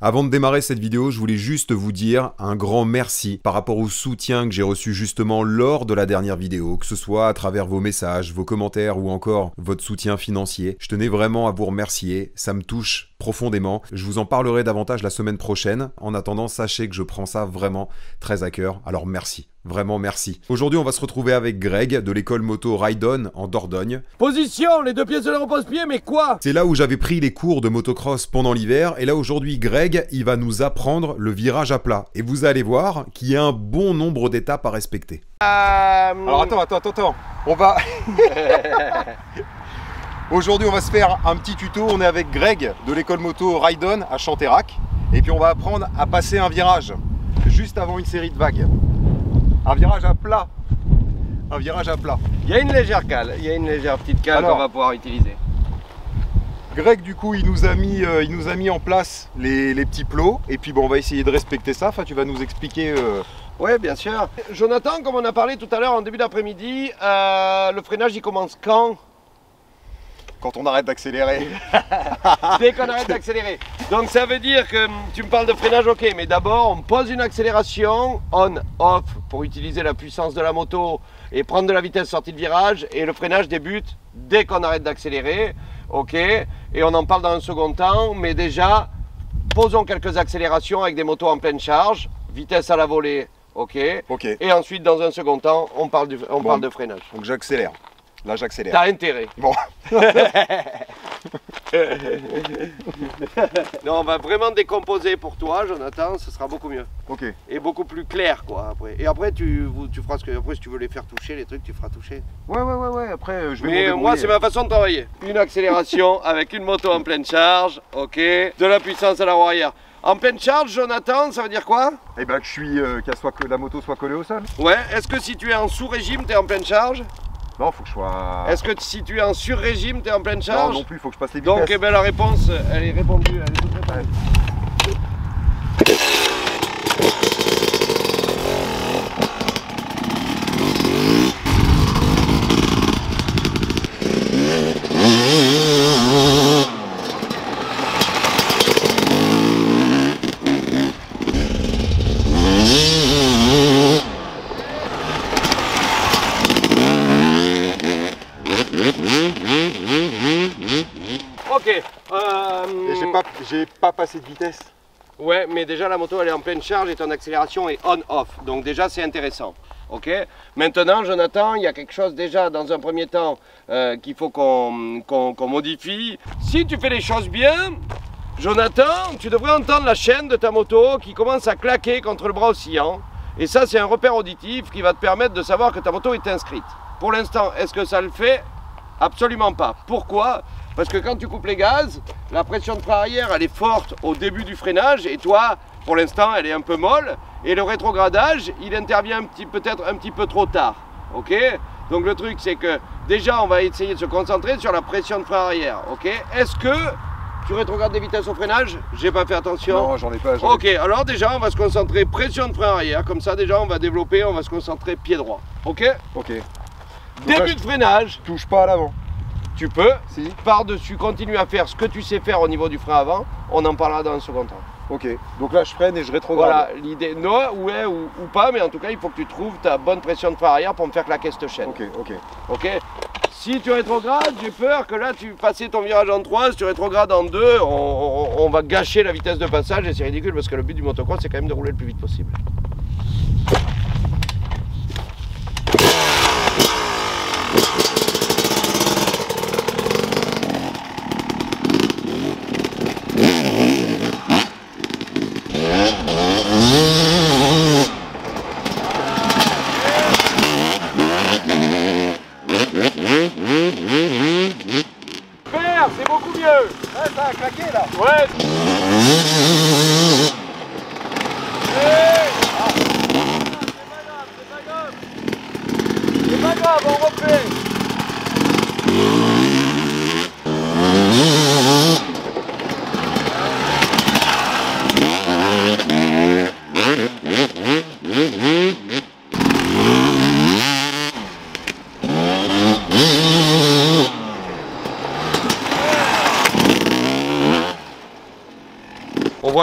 Avant de démarrer cette vidéo, je voulais juste vous dire un grand merci par rapport au soutien que j'ai reçu justement lors de la dernière vidéo, que ce soit à travers vos messages, vos commentaires ou encore votre soutien financier. Je tenais vraiment à vous remercier, ça me touche profondément. Je vous en parlerai davantage la semaine prochaine. En attendant, sachez que je prends ça vraiment très à cœur, alors merci. Vraiment merci. Aujourd'hui, on va se retrouver avec Greg de l'école moto Ride-On en Dordogne. Position, les deux pièces de la repose-pied, mais quoi? C'est là où j'avais pris les cours de motocross pendant l'hiver. Et là, aujourd'hui, Greg, il va nous apprendre le virage à plat. Et vous allez voir qu'il y a un bon nombre d'étapes à respecter. Alors attends. On va... Aujourd'hui, on va se faire un petit tuto. On est avec Greg de l'école moto Ride-On à Chantérac. Et puis on va apprendre à passer un virage juste avant une série de vagues. Un virage à plat. Un virage à plat. Il y a une légère cale, il y a une légère petite cale qu'on va pouvoir utiliser. Greg, du coup, il nous a mis en place les petits plots. Et puis bon, on va essayer de respecter ça. Enfin, tu vas nous expliquer... Oui, bien sûr. Jonathan, comme on a parlé tout à l'heure en début d'après-midi, le freinage il commence quand? Quand on arrête d'accélérer. Dès qu'on arrête d'accélérer. Donc ça veut dire que tu me parles de freinage, ok, mais d'abord on pose une accélération on-off pour utiliser la puissance de la moto et prendre de la vitesse sortie de virage, et le freinage débute dès qu'on arrête d'accélérer, ok, et on en parle dans un second temps, mais déjà posons quelques accélérations avec des motos en pleine charge, vitesse à la volée, ok, et ensuite dans un second temps on parle de freinage. Donc j'accélère. Là, j'accélère. T'as intérêt. Bon. Non, on va vraiment décomposer pour toi, Jonathan, ce sera beaucoup mieux. Ok. Et beaucoup plus clair, quoi, après. Et après, tu feras ce que... Après, si tu veux les faire toucher, les trucs, tu feras toucher. Ouais. Après, je vais Mais moi, c'est ma façon de travailler. Une accélération avec une moto en pleine charge, ok. De la puissance à la roue arrière. En pleine charge, Jonathan, ça veut dire quoi? Eh ben, que la moto soit collée au sol. Ouais. Est-ce que si tu es en sous-régime, tu es en pleine charge? Non, faut que je sois... Est-ce que si tu es en sur-régime, tu es en pleine charge? Non, non plus, faut que je passe les vitesses. Donc, eh ben, la réponse, elle est répondue, elle est toute répondue. Ok. J'ai pas passé de vitesse. Ouais, mais déjà la moto elle est en pleine charge et ton accélération est on-off. Donc déjà c'est intéressant. Ok. Maintenant, Jonathan, il y a quelque chose déjà dans un premier temps qu'il faut qu'on modifie. Si tu fais les choses bien, Jonathan, tu devrais entendre la chaîne de ta moto qui commence à claquer contre le bras oscillant. Et ça, c'est un repère auditif qui va te permettre de savoir que ta moto est inscrite. Pour l'instant, est-ce que ça le fait? Absolument pas. Pourquoi? Parce que quand tu coupes les gaz, la pression de frein arrière elle est forte au début du freinage et toi, pour l'instant, elle est un peu molle. Et le rétrogradage, il intervient peut-être un petit peu trop tard. Ok? Donc le truc, c'est que déjà, on va essayer de se concentrer sur la pression de frein arrière. Ok? Est-ce que tu rétrogrades des vitesses au freinage? J'ai pas fait attention. Non, j'en ai pas. Ok, alors déjà, on va se concentrer pression de frein arrière. Comme ça, déjà, on va développer, on va se concentrer pied droit. Ok? Ok. Début de freinage. Touche pas à l'avant. Tu peux, Si. par-dessus, continuer à faire ce que tu sais faire au niveau du frein avant. On en parlera dans un second temps. Ok. Donc là, je freine et je rétrograde. Voilà, l'idée, non, ouais, ou pas, mais en tout cas, il faut que tu trouves ta bonne pression de frein arrière pour me faire claquer cette chaîne. Ok. Si tu rétrogrades, j'ai peur que là, tu passes ton virage en 3, si tu rétrogrades en 2, on va gâcher la vitesse de passage et c'est ridicule parce que le but du motocross, c'est quand même de rouler le plus vite possible. C'est beaucoup mieux. Ouais, ça a claqué là. Ouais.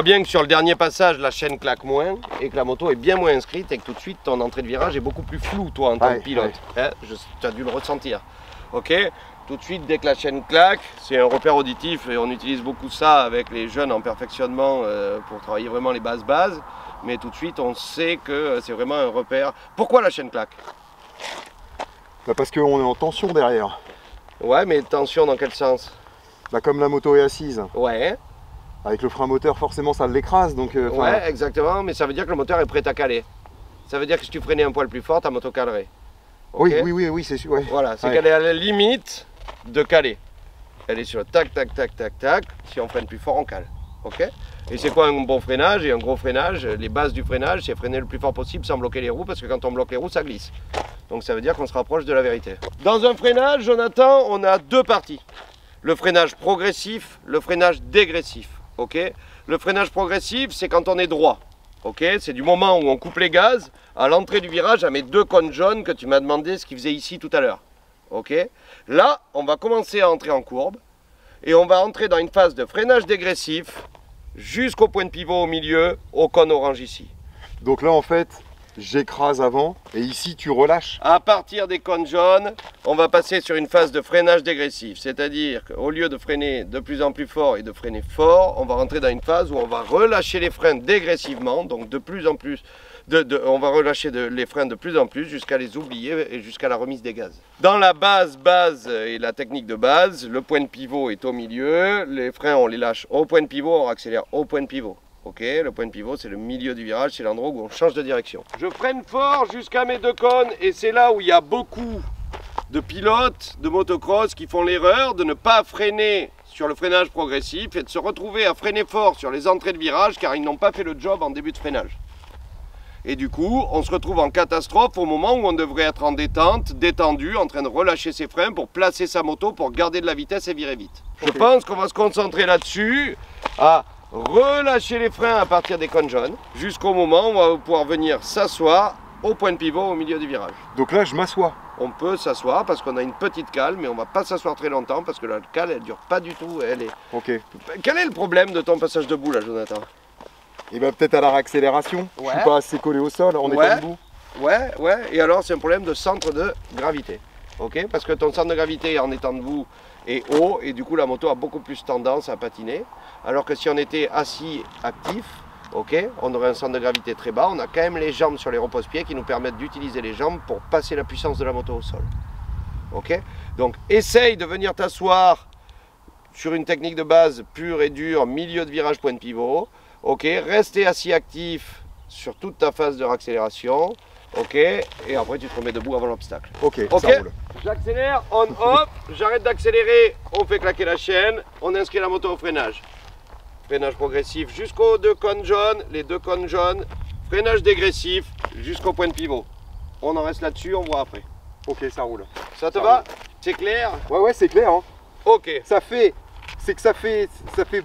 voit bien que sur le dernier passage, la chaîne claque moins et que la moto est bien moins inscrite et que tout de suite ton entrée de virage est beaucoup plus floue toi en tant que pilote. Hein, tu as dû le ressentir. Ok. Tout de suite, dès que la chaîne claque, c'est un repère auditif et on utilise beaucoup ça avec les jeunes en perfectionnement pour travailler vraiment les bases. Mais tout de suite, on sait que c'est vraiment un repère. Pourquoi la chaîne claque? Bah parce qu'on est en tension derrière. Ouais, mais tension dans quel sens? Bah comme la moto est assise. Ouais. Avec le frein moteur, forcément, ça l'écrase. Donc, ouais, exactement, mais ça veut dire que le moteur est prêt à caler. Ça veut dire que si tu freinais un poil plus fort, ta moto calerait. Okay? Oui, c'est sûr. Ouais. Voilà, c'est qu'elle est à la limite de caler. Elle est sur le tac, tac, tac, tac, tac. Si on freine plus fort, on cale. Ok? Et c'est quoi un bon freinage et un gros freinage? Les bases du freinage, c'est freiner le plus fort possible sans bloquer les roues, parce que quand on bloque les roues, ça glisse. Donc ça veut dire qu'on se rapproche de la vérité. Dans un freinage, Jonathan, on a deux parties. Le freinage progressif, le freinage dégressif. Ok? Le freinage progressif, c'est quand on est droit. Ok? C'est du moment où on coupe les gaz à l'entrée du virage à mes deux cônes jaunes que tu m'as demandé ce qu'ils faisaient ici tout à l'heure. Ok? Là, on va commencer à entrer en courbe et on va entrer dans une phase de freinage dégressif jusqu'au point de pivot au milieu, au cône orange ici. Donc là, en fait, j'écrase avant et ici, tu relâches. À partir des cônes jaunes, on va passer sur une phase de freinage dégressif. C'est-à-dire qu'au lieu de freiner de plus en plus fort et de freiner fort, on va rentrer dans une phase où on va relâcher les freins dégressivement, donc de plus en plus. On va relâcher les freins de plus en plus jusqu'à les oublier et jusqu'à la remise des gaz. Dans la base et la technique de base, le point de pivot est au milieu, les freins on les lâche au point de pivot, on accélère au point de pivot. Ok, le point de pivot c'est le milieu du virage, c'est l'endroit où on change de direction. Je freine fort jusqu'à mes deux cônes et c'est là où il y a beaucoup de pilotes de motocross qui font l'erreur de ne pas freiner sur le freinage progressif et de se retrouver à freiner fort sur les entrées de virage car ils n'ont pas fait le job en début de freinage. Et du coup, on se retrouve en catastrophe au moment où on devrait être en détente, détendu, en train de relâcher ses freins pour placer sa moto, pour garder de la vitesse et virer vite. Je pense qu'on va se concentrer là-dessus, à relâcher les freins à partir des cônes jaunes, jusqu'au moment où on va pouvoir venir s'asseoir au point de pivot au milieu du virage. Donc là, je m'assois. On peut s'asseoir parce qu'on a une petite cale, mais on ne va pas s'asseoir très longtemps parce que la cale, elle ne dure pas du tout. Elle est... Ok. Quel est le problème de ton passage debout là, Jonathan? Et bien peut-être à la réaccélération, je suis pas assez collé au sol en étant debout. Ouais, et alors c'est un problème de centre de gravité. Ok? Parce que ton centre de gravité en étant debout est haut et du coup la moto a beaucoup plus tendance à patiner. Alors que si on était assis actif, ok, on aurait un centre de gravité très bas, on a quand même les jambes sur les repose-pieds qui nous permettent d'utiliser les jambes pour passer la puissance de la moto au sol. Ok? Donc essaye de venir t'asseoir sur une technique de base pure et dure, milieu de virage, point de pivot. Ok, restez assis actif sur toute ta phase de réaccélération. Ok, et après tu te remets debout avant l'obstacle. Ok, ça roule. J'accélère, on off, j'arrête d'accélérer, on fait claquer la chaîne, on inscrit la moto au freinage. Freinage progressif jusqu'aux deux cônes jaunes, les deux cônes jaunes, freinage dégressif jusqu'au point de pivot. On en reste là-dessus, on voit après. Ok, ça roule. Ça te va? C'est clair? Ouais, c'est clair. Hein. Ok. Ça fait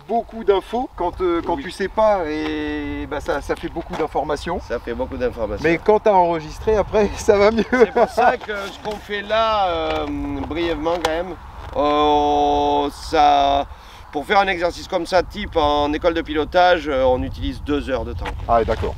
beaucoup d'infos quand tu sais pas et bah ça fait beaucoup d'informations. Ça fait beaucoup d'informations. Mais quand tu as enregistré après, ça va mieux. C'est pour ça que ce qu'on fait là, brièvement quand même, pour faire un exercice comme ça, type en école de pilotage, on utilise 2 heures de temps. Ah d'accord.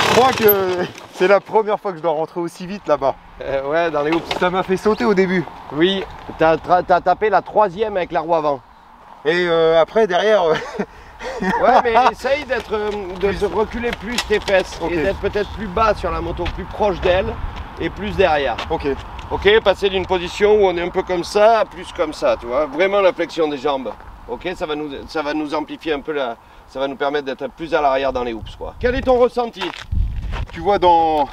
Je crois que c'est la première fois que je dois rentrer aussi vite là-bas. Ouais, dans les hoops. Ça m'a fait sauter au début. Oui, t'as tapé la 3e avec la roue avant. Et après, derrière... Ouais, mais essaye de reculer plus tes fesses et d'être peut-être plus bas sur la moto, plus proche d'elle et plus derrière. Ok. Ok, passer d'une position où on est un peu comme ça à plus comme ça, tu vois. Vraiment la flexion des jambes. Ok, ça va nous amplifier un peu ça va nous permettre d'être plus à l'arrière dans les hoops, quoi. Quel est ton ressenti? Tu vois, dans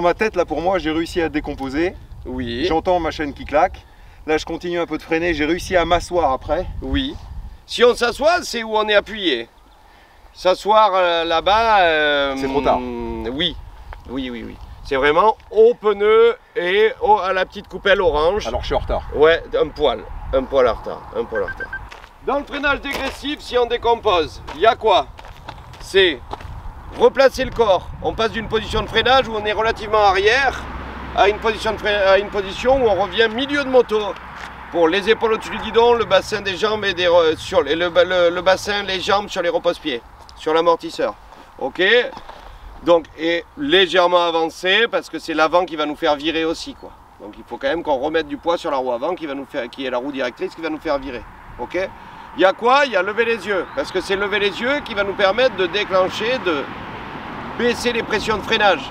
ma tête, là, pour moi, j'ai réussi à décomposer. Oui. J'entends ma chaîne qui claque. Là, je continue un peu de freiner. J'ai réussi à m'asseoir après. Oui. Si on s'assoit, c'est où on est appuyé. S'asseoir là-bas... c'est trop tard. Oui. Oui. C'est vraiment au pneu et à la petite coupelle orange. Alors, je suis en retard. Ouais, un poil en retard. Dans le freinage dégressif, si on décompose, il y a quoi? C'est replacer le corps. On passe d'une position de freinage où on est relativement arrière à une position où on revient milieu de moto. Pour les épaules au-dessus du guidon, le bassin des jambes et le bassin, les jambes sur les repose-pieds, sur l'amortisseur. Ok? Donc, et légèrement avancé parce que c'est l'avant qui va nous faire virer aussi, quoi. Donc il faut quand même qu'on remette du poids sur la roue avant qui est la roue directrice qui va nous faire virer. Ok? Il y a quoi? Il y a lever les yeux. Parce que c'est lever les yeux qui va nous permettre de déclencher, de baisser les pressions de freinage.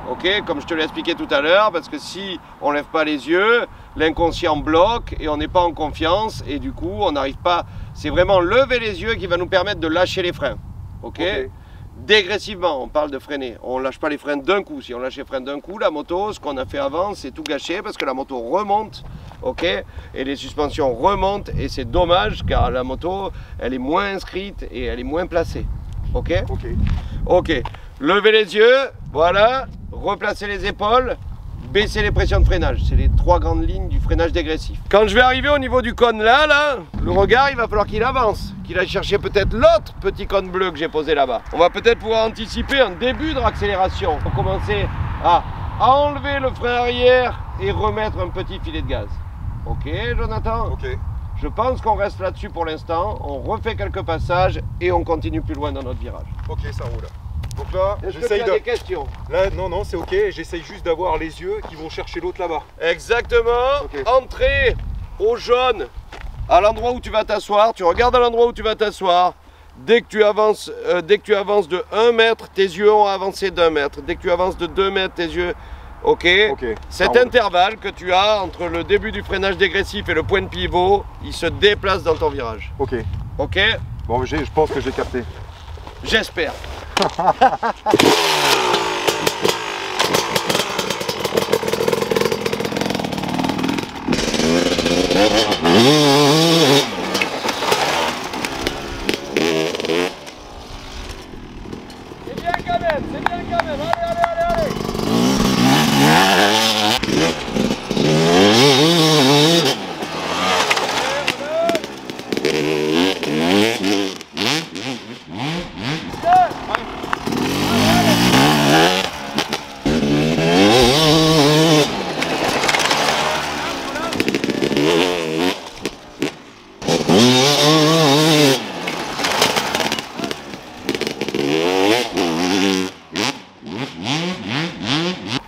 Ok, comme je te l'ai expliqué tout à l'heure, parce que si on ne lève pas les yeux, l'inconscient bloque et on n'est pas en confiance et du coup on n'arrive pas. C'est vraiment lever les yeux qui va nous permettre de lâcher les freins. Ok, dégressivement, on parle de freiner. On ne lâche pas les freins d'un coup. Si on lâche les freins d'un coup, la moto, ce qu'on a fait avant, c'est tout gâché parce que la moto remonte. Ok, et les suspensions remontent et c'est dommage car la moto, elle est moins inscrite et elle est moins placée. Ok. Levez les yeux, voilà. Replacer les épaules, baisser les pressions de freinage. C'est les trois grandes lignes du freinage dégressif. Quand je vais arriver au niveau du cône là, le regard, il va falloir qu'il avance, qu'il aille chercher peut-être l'autre petit cône bleu que j'ai posé là-bas. On va peut-être pouvoir anticiper un début de accélération pour commencer à enlever le frein arrière et remettre un petit filet de gaz. Ok, Jonathan? Ok. Je pense qu'on reste là-dessus pour l'instant. On refait quelques passages et on continue plus loin dans notre virage. Ok, ça roule. Donc là, est-ce que tu as des questions? Là, non, c'est ok. J'essaye juste d'avoir les yeux qui vont chercher l'autre là-bas. Exactement. Okay. Entrée au jaune, à l'endroit où tu vas t'asseoir. Tu regardes à l'endroit où tu vas t'asseoir. Dès que tu avances de 1 mètre, tes yeux ont avancé d'1 mètre. Dès que tu avances de 2 mètres, tes yeux... Ok. Cet intervalle que tu as entre le début du freinage dégressif et le point de pivot, il se déplace dans ton virage. Ok. Ok. Bon, je pense que j'ai capté. J'espère. C'est bien quand même, allez.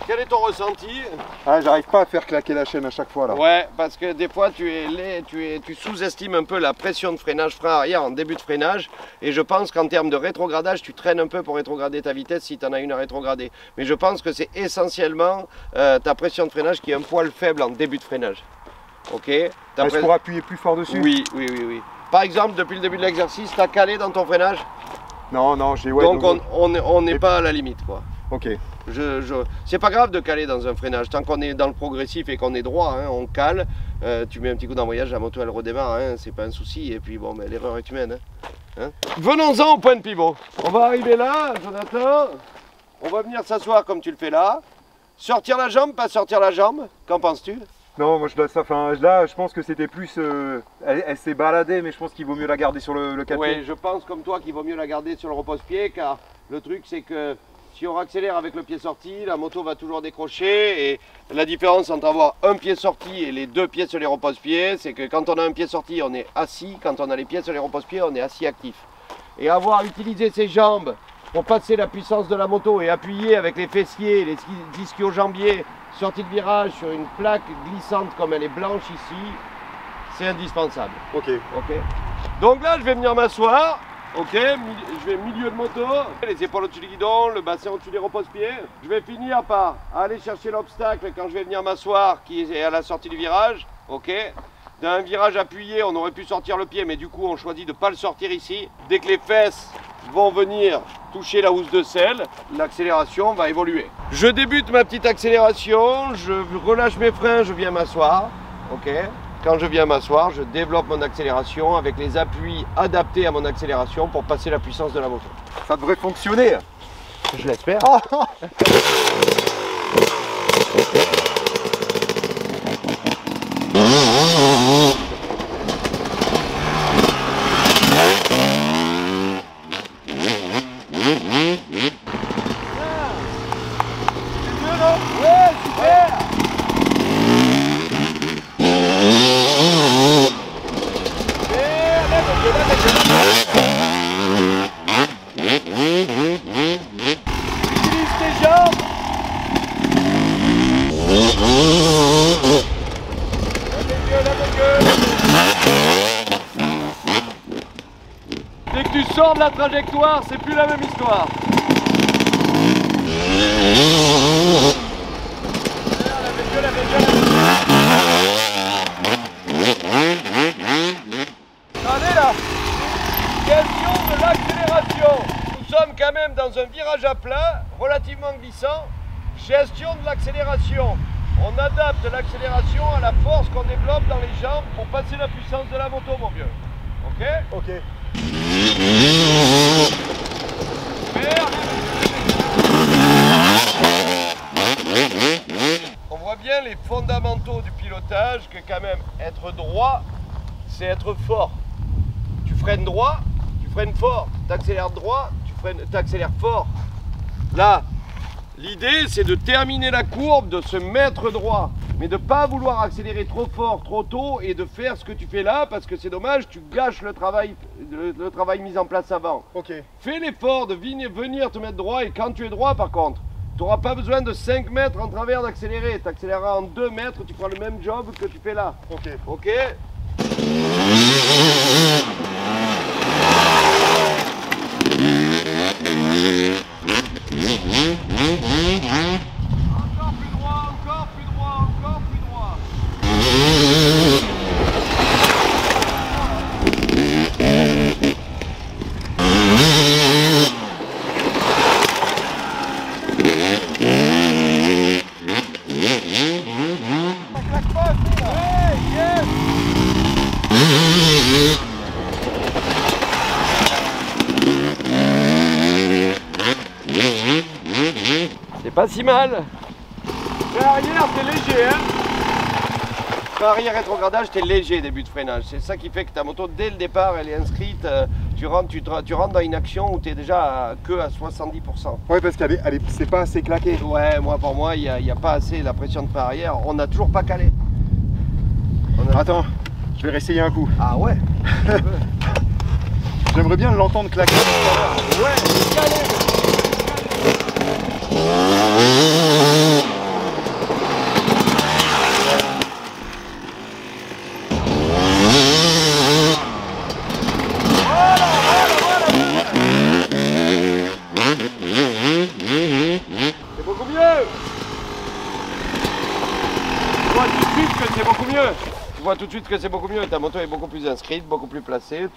Quel est ton ressenti? Ah, j'arrive pas à faire claquer la chaîne à chaque fois là. Ouais, parce que des fois tu sous-estimes un peu la pression de freinage frein arrière en début de freinage et je pense qu'en termes de rétrogradage, tu traînes un peu pour rétrograder ta vitesse si tu en as une à rétrograder. Mais je pense que c'est essentiellement ta pression de freinage qui est un poil faible en début de freinage. Ok? Est-ce pour appuyer plus fort dessus? Oui. Par exemple, depuis le début de l'exercice, tu as calé dans ton freinage? Non, j'ai... Ouais, donc on n'est pas à la limite, quoi. Ok. C'est pas grave de caler dans un freinage, tant qu'on est dans le progressif et qu'on est droit, hein, on cale, tu mets un petit coup d'embrayage, la moto elle redémarre, hein, c'est pas un souci, et puis bon, mais l'erreur est humaine. Hein. Venons-en au point de pivot. On va arriver là, Jonathan, on va venir s'asseoir comme tu le fais là, sortir la jambe, pas sortir la jambe, qu'en penses-tu? Non, moi là je pense que c'était plus, elle s'est baladée, mais je pense qu'il vaut mieux la garder sur le capot. Oui, je pense comme toi qu'il vaut mieux la garder sur le repose-pied, car le truc c'est que si on accélère avec le pied sorti, la moto va toujours décrocher et la différence entre avoir un pied sorti et les 2 pieds sur les repose-pieds, c'est que quand on a un pied sorti, on est assis, quand on a les pieds sur les repose-pieds, on est assis actif. Et avoir utilisé ses jambes pour passer la puissance de la moto et appuyer avec les fessiers, les ischio-jambiers, sortie de virage sur une plaque glissante comme elle est blanche ici, c'est indispensable. Ok. Donc là, je vais venir m'asseoir. Ok, je vais milieu de moto, les épaules au-dessus du guidon, le bassin au-dessus des repose-pieds. Je vais finir par aller chercher l'obstacle quand je vais venir m'asseoir qui est à la sortie du virage. Ok, d'un virage appuyé, on aurait pu sortir le pied, mais du coup, on choisit de ne pas le sortir ici. Dès que les fesses vont venir toucher la housse de selle, l'accélération va évoluer. Je débute ma petite accélération, je relâche mes freins, je viens m'asseoir. Ok. Quand je viens m'asseoir, je développe mon accélération avec les appuis adaptés à mon accélération pour passer la puissance de la moto. Ça devrait fonctionner. Je l'espère. Dès que tu sors de la trajectoire, c'est plus la même histoire. Allez là, question de l'accélération. Nous sommes quand même dans un virage à plat, relativement glissant. Gestion de l'accélération. On adapte l'accélération à la force qu'on développe dans les jambes pour passer la puissance de la moto, mon vieux. Ok? Ok. On voit bien les fondamentaux du pilotage, que quand même être droit, c'est être fort. Tu freines droit, tu freines fort. Tu accélères droit, tu accélères fort. Là, l'idée c'est de terminer la courbe, de se mettre droit, mais de ne pas vouloir accélérer trop fort, trop tôt et de faire ce que tu fais là parce que c'est dommage, tu gâches le travail mis en place avant. Ok. Fais l'effort de venir te mettre droit et quand tu es droit par contre, tu n'auras pas besoin de 5 mètres en travers d'accélérer. Tu accéléreras en 2 mètres, tu feras le même job que tu fais là. Ok. Ok. Encore plus droit, encore plus droit, encore plus droit. C'est pas si mal. Frein arrière, t'es léger, hein. Frein arrière rétrogradage, t'es léger début de freinage. C'est ça qui fait que ta moto, dès le départ, elle est inscrite. Tu rentres dans une action où t'es déjà que à 70%. Ouais, parce qu'elle c'est pas assez claqué. Ouais, pour moi, il n'y a pas assez la pression de frein arrière. On n'a toujours pas calé. Attends, je vais réessayer un coup. Ah ouais. J'aimerais bien l'entendre claquer. Ouais, calé. C'est beaucoup mieux. Tu vois tout de suite que c'est beaucoup mieux. Tu vois tout de suite que c'est beaucoup mieux. Ta moto est beaucoup plus inscrite, beaucoup plus placée.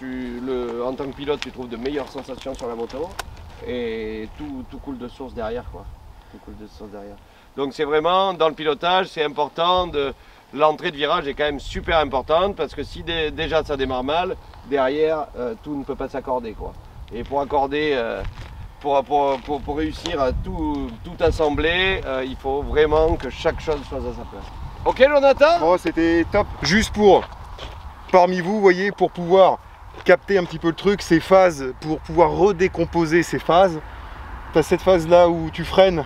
En tant que pilote, tu trouves de meilleures sensations sur la moto. Et tout coule de source derrière, quoi. Tout coule de source derrière. Donc c'est vraiment, dans le pilotage, c'est important l'entrée de virage est quand même super importante parce que si déjà ça démarre mal, derrière, tout ne peut pas s'accorder, quoi. Et pour accorder, pour réussir à tout assembler, il faut vraiment que chaque chose soit à sa place. Ok, Jonathan? Oh, c'était top. Juste parmi vous, voyez, pour pouvoir capter un petit peu le truc, ces phases, pour pouvoir redécomposer ces phases. Tu as cette phase là où tu freines.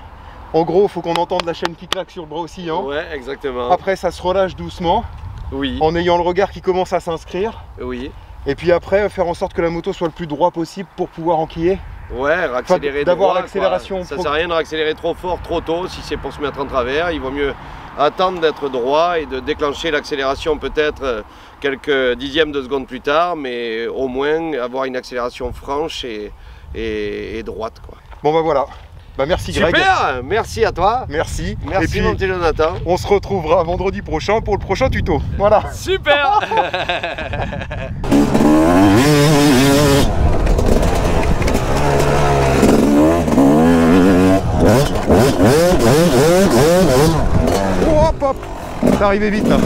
En gros, il faut qu'on entende la chaîne qui claque sur le bras oscillant. Ouais, exactement. Après, ça se relâche doucement. Oui. En ayant le regard qui commence à s'inscrire. Oui. Et puis après, faire en sorte que la moto soit le plus droit possible pour pouvoir enquiller. Ouais, accélérer d'avoir droit, l'accélération. quoi. Ça sert à rien de accélérer trop fort, trop tôt, si c'est pour se mettre en travers. Il vaut mieux attendre d'être droit et de déclencher l'accélération peut-être quelques dixièmes de seconde plus tard, mais au moins avoir une accélération franche et droite, quoi. Bon bah voilà. Bah merci Greg. Super, merci à toi. Merci. Merci et puis, mon petit Jonathan. on se retrouvera vendredi prochain pour le prochain tuto. Voilà. Super. Oh, hop hop. C'est arrivé vite là.